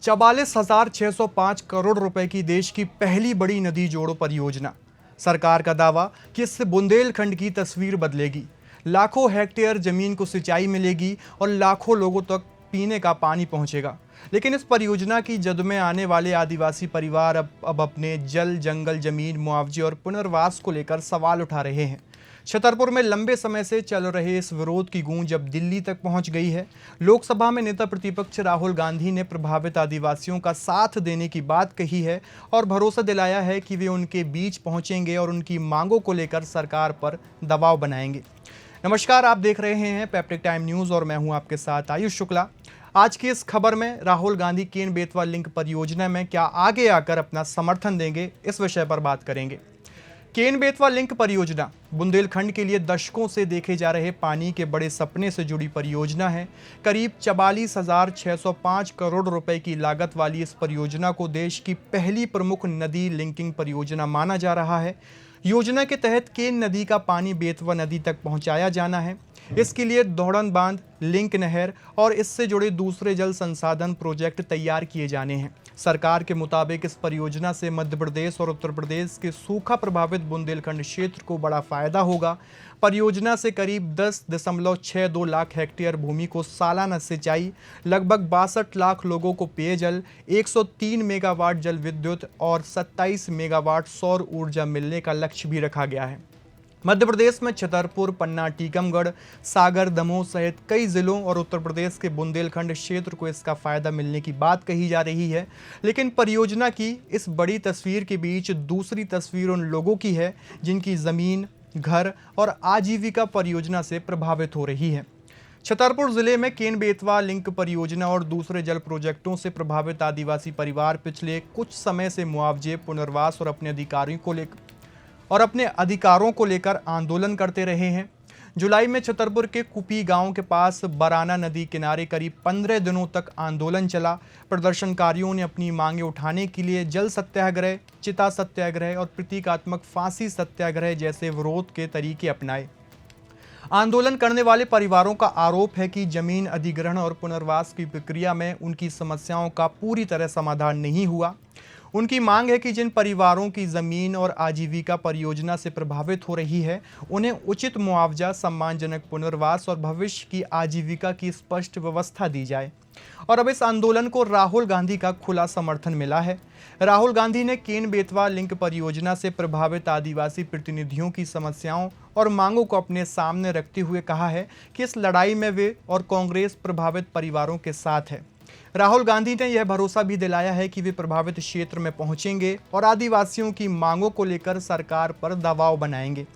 44,605 करोड़ रुपए की देश की पहली बड़ी नदी जोड़ो परियोजना। सरकार का दावा कि इससे बुंदेलखंड की तस्वीर बदलेगी। लाखों हेक्टेयर जमीन को सिंचाई मिलेगी और लाखों लोगों तक पीने का पानी पहुंचेगा। लेकिन इस परियोजना की जद में आने वाले आदिवासी परिवार अब अपने जल, जंगल, जमीन, मुआवजे और पुनर्वास को लेकर सवाल उठा रहे हैं। छतरपुर में लंबे समय से चल रहे इस विरोध की गूंज अब दिल्ली तक पहुंच गई है। लोकसभा में नेता प्रतिपक्ष राहुल गांधी ने प्रभावित आदिवासियों का साथ देने की बात कही है और भरोसा दिलाया है कि वे उनके बीच पहुंचेंगे और उनकी मांगों को लेकर सरकार पर दबाव बनाएंगे। नमस्कार, आप देख रहे हैं पैप्टिक टाइम न्यूज़ और मैं हूं आपके साथ आयुष शुक्ला। आज की इस खबर में राहुल गांधी केन बेतवा लिंक परियोजना में क्या आगे आकर अपना समर्थन देंगे, इस विषय पर बात करेंगे। केन बेतवा लिंक परियोजना बुंदेलखंड के लिए दशकों से देखे जा रहे पानी के बड़े सपने से जुड़ी परियोजना है। करीब 44,605 करोड़ रुपए की लागत वाली इस परियोजना को देश की पहली प्रमुख नदी लिंकिंग परियोजना माना जा रहा है। योजना के तहत केन नदी का पानी बेतवा नदी तक पहुंचाया जाना है। इसके लिए दोहड़न बांध, लिंक नहर और इससे जुड़े दूसरे जल संसाधन प्रोजेक्ट तैयार किए जाने हैं। सरकार के मुताबिक इस परियोजना से मध्य प्रदेश और उत्तर प्रदेश के सूखा प्रभावित बुंदेलखंड क्षेत्र को बड़ा फायदा होगा। परियोजना से करीब 10.62 लाख हेक्टेयर भूमि को सालाना सिंचाई, लगभग 62 लाख लोगों को पेयजल, 103 मेगावाट जल विद्युत और 27 मेगावाट सौर ऊर्जा मिलने का लक्ष्य भी रखा गया है। मध्य प्रदेश में छतरपुर, पन्ना, टीकमगढ़, सागर, दमोह सहित कई जिलों और उत्तर प्रदेश के बुंदेलखंड क्षेत्र को इसका फायदा मिलने की बात कही जा रही है। लेकिन परियोजना की इस बड़ी तस्वीर के बीच दूसरी तस्वीर उन लोगों की है जिनकी जमीन, घर और आजीविका परियोजना से प्रभावित हो रही है। छतरपुर जिले में केन बेतवा लिंक परियोजना और दूसरे जल प्रोजेक्टों से प्रभावित आदिवासी परिवार पिछले कुछ समय से मुआवजे, पुनर्वास और अपने अधिकारों को लेकर आंदोलन करते रहे हैं। जुलाई में छतरपुर के कुपी गांव के पास बराना नदी किनारे करीब 15 दिनों तक आंदोलन चला। प्रदर्शनकारियों ने अपनी मांगें उठाने के लिए जल सत्याग्रह, चिता सत्याग्रह और प्रतीकात्मक फांसी सत्याग्रह जैसे विरोध के तरीके अपनाए। आंदोलन करने वाले परिवारों का आरोप है कि जमीन अधिग्रहण और पुनर्वास की प्रक्रिया में उनकी समस्याओं का पूरी तरह समाधान नहीं हुआ। उनकी मांग है कि जिन परिवारों की जमीन और आजीविका परियोजना से प्रभावित हो रही है, उन्हें उचित मुआवजा, सम्मानजनक पुनर्वास और भविष्य की आजीविका की स्पष्ट व्यवस्था दी जाए। और अब इस आंदोलन को राहुल गांधी का खुला समर्थन मिला है। राहुल गांधी ने केन बेतवा लिंक परियोजना से प्रभावित आदिवासी प्रतिनिधियों की समस्याओं और मांगों को अपने सामने रखते हुए कहा है कि इस लड़ाई में वे और कांग्रेस प्रभावित परिवारों के साथ है। राहुल गांधी ने यह भरोसा भी दिलाया है कि वे प्रभावित क्षेत्र में पहुंचेंगे और आदिवासियों की मांगों को लेकर सरकार पर दबाव बनाएंगे।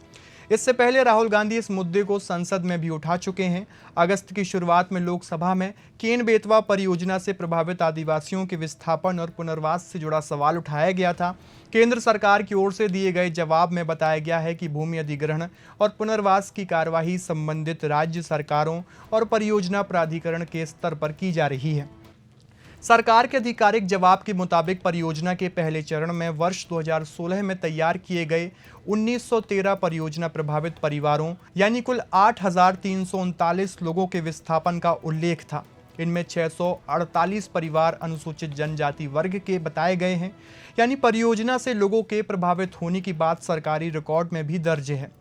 इससे पहले राहुल गांधी इस मुद्दे को संसद में भी उठा चुके हैं। अगस्त की शुरुआत में लोकसभा में केन बेतवा परियोजना से प्रभावित आदिवासियों के विस्थापन और पुनर्वास से जुड़ा सवाल उठाया गया था। केंद्र सरकार की ओर से दिए गए जवाब में बताया गया है कि भूमि अधिग्रहण और पुनर्वास की कार्यवाही संबंधित राज्य सरकारों और परियोजना प्राधिकरण के स्तर पर की जा रही है। सरकार के आधिकारिक जवाब के मुताबिक परियोजना के पहले चरण में वर्ष 2016 में तैयार किए गए 1913 परियोजना प्रभावित परिवारों यानी कुल 8,339 लोगों के विस्थापन का उल्लेख था। इनमें 648 परिवार अनुसूचित जनजाति वर्ग के बताए गए हैं, यानी परियोजना से लोगों के प्रभावित होने की बात सरकारी रिकॉर्ड में भी दर्ज है।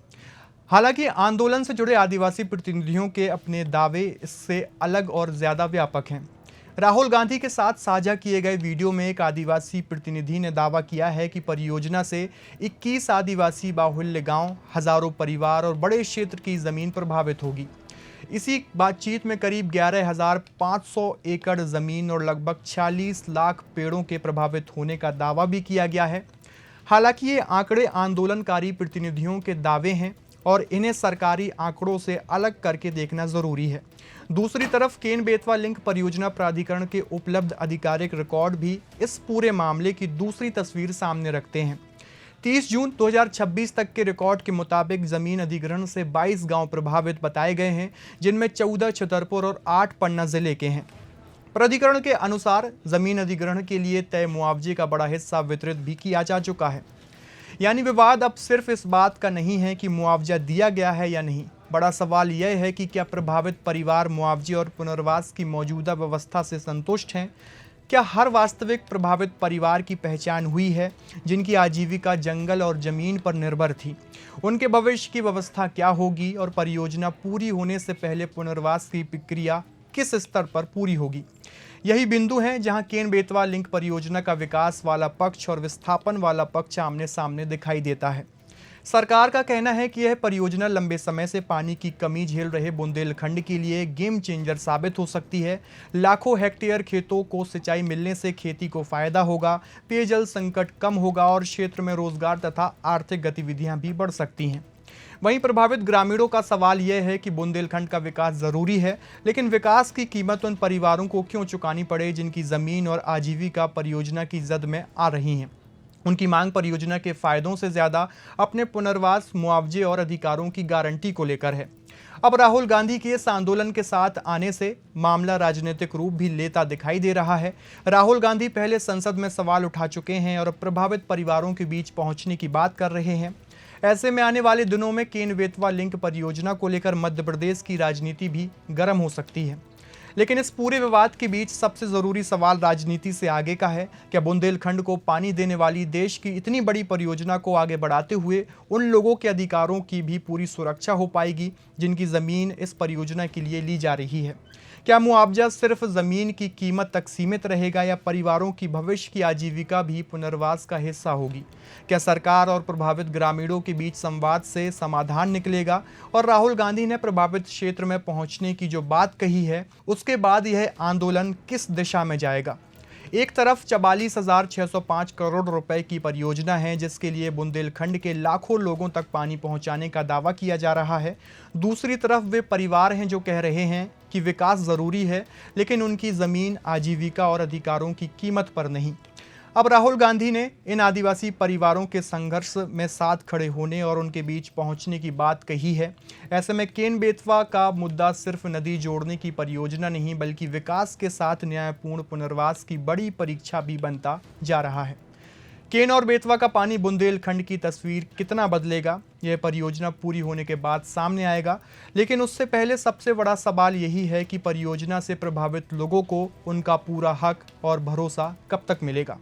हालांकि आंदोलन से जुड़े आदिवासी प्रतिनिधियों के अपने दावे इससे अलग और ज़्यादा व्यापक हैं। राहुल गांधी के साथ साझा किए गए वीडियो में एक आदिवासी प्रतिनिधि ने दावा किया है कि परियोजना से 21 आदिवासी बाहुल्य गांव, हजारों परिवार और बड़े क्षेत्र की जमीन प्रभावित होगी। इसी बातचीत में करीब 11,500 एकड़ जमीन और लगभग 46 लाख पेड़ों के प्रभावित होने का दावा भी किया गया है। हालांकि ये आंकड़े आंदोलनकारी प्रतिनिधियों के दावे हैं और इन्हें सरकारी आंकड़ों से अलग करके देखना जरूरी है। दूसरी तरफ केन बेतवा लिंक परियोजना प्राधिकरण के उपलब्ध आधिकारिक रिकॉर्ड भी इस पूरे मामले की दूसरी तस्वीर सामने रखते हैं। 30 जून 2026 तक के रिकॉर्ड के मुताबिक जमीन अधिग्रहण से 22 गांव प्रभावित बताए गए हैं, जिनमें 14 छतरपुर और 8 पन्ना जिले के हैं। प्राधिकरण के अनुसार जमीन अधिग्रहण के लिए तय मुआवजे का बड़ा हिस्सा वितरित भी किया जा चुका है। यानी विवाद अब सिर्फ इस बात का नहीं है कि मुआवजा दिया गया है या नहीं, बड़ा सवाल यह है कि क्या प्रभावित परिवार मुआवजे और पुनर्वास की मौजूदा व्यवस्था से संतुष्ट हैं। क्या हर वास्तविक प्रभावित परिवार की पहचान हुई है, जिनकी आजीविका जंगल और जमीन पर निर्भर थी? उनके भविष्य की व्यवस्था क्या होगी और परियोजना पूरी होने से पहले पुनर्वास की प्रक्रिया किस स्तर पर पूरी होगी? यही बिंदु हैं जहां केन बेतवा लिंक परियोजना का विकास वाला पक्ष और विस्थापन वाला पक्ष आमने सामने दिखाई देता है। सरकार का कहना है कि यह परियोजना लंबे समय से पानी की कमी झेल रहे बुंदेलखंड के लिए गेम चेंजर साबित हो सकती है। लाखों हेक्टेयर खेतों को सिंचाई मिलने से खेती को फायदा होगा, पेयजल संकट कम होगा और क्षेत्र में रोजगार तथा आर्थिक गतिविधियां भी बढ़ सकती हैं। वहीं प्रभावित ग्रामीणों का सवाल यह है कि बुंदेलखंड का विकास जरूरी है, लेकिन विकास की कीमत उन परिवारों को क्यों चुकानी पड़े जिनकी जमीन और आजीविका परियोजना की जद में आ रही हैं। उनकी मांग परियोजना के फायदों से ज्यादा अपने पुनर्वास, मुआवजे और अधिकारों की गारंटी को लेकर है। अब राहुल गांधी के इस आंदोलन के साथ आने से मामला राजनीतिक रूप भी लेता दिखाई दे रहा है। राहुल गांधी पहले संसद में सवाल उठा चुके हैं और प्रभावित परिवारों के बीच पहुंचने की बात कर रहे हैं। ऐसे में आने वाले दिनों में केन बेतवा लिंक परियोजना को लेकर मध्य प्रदेश की राजनीति भी गर्म हो सकती है। लेकिन इस पूरे विवाद के बीच सबसे जरूरी सवाल राजनीति से आगे का है। क्या बुंदेलखंड को पानी देने वाली देश की इतनी बड़ी परियोजना को आगे बढ़ाते हुए उन लोगों के अधिकारों की भी पूरी सुरक्षा हो पाएगी जिनकी जमीन इस परियोजना के लिए ली जा रही है? क्या मुआवजा सिर्फ जमीन की कीमत तक सीमित रहेगा या परिवारों की भविष्य की आजीविका भी पुनर्वास का हिस्सा होगी? क्या सरकार और प्रभावित ग्रामीणों के बीच संवाद से समाधान निकलेगा? और राहुल गांधी ने प्रभावित क्षेत्र में पहुंचने की जो बात कही है, उसके बाद यह आंदोलन किस दिशा में जाएगा? एक तरफ 44,605 करोड़ रुपए की परियोजना है जिसके लिए बुंदेलखंड के लाखों लोगों तक पानी पहुंचाने का दावा किया जा रहा है। दूसरी तरफ वे परिवार हैं जो कह रहे हैं कि विकास जरूरी है, लेकिन उनकी जमीन, आजीविका और अधिकारों की कीमत पर नहीं। अब राहुल गांधी ने इन आदिवासी परिवारों के संघर्ष में साथ खड़े होने और उनके बीच पहुंचने की बात कही है। ऐसे में केन बेतवा का मुद्दा सिर्फ नदी जोड़ने की परियोजना नहीं, बल्कि विकास के साथ न्यायपूर्ण पुनर्वास की बड़ी परीक्षा भी बनता जा रहा है। केन और बेतवा का पानी बुंदेलखंड की तस्वीर कितना बदलेगा, यह परियोजना पूरी होने के बाद सामने आएगा। लेकिन उससे पहले सबसे बड़ा सवाल यही है कि परियोजना से प्रभावित लोगों को उनका पूरा हक और भरोसा कब तक मिलेगा।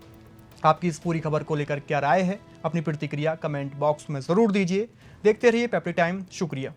आपकी इस पूरी खबर को लेकर क्या राय है? अपनी प्रतिक्रिया कमेंट बॉक्स में ज़रूर दीजिए। देखते रहिए पेपरी टाइम। शुक्रिया।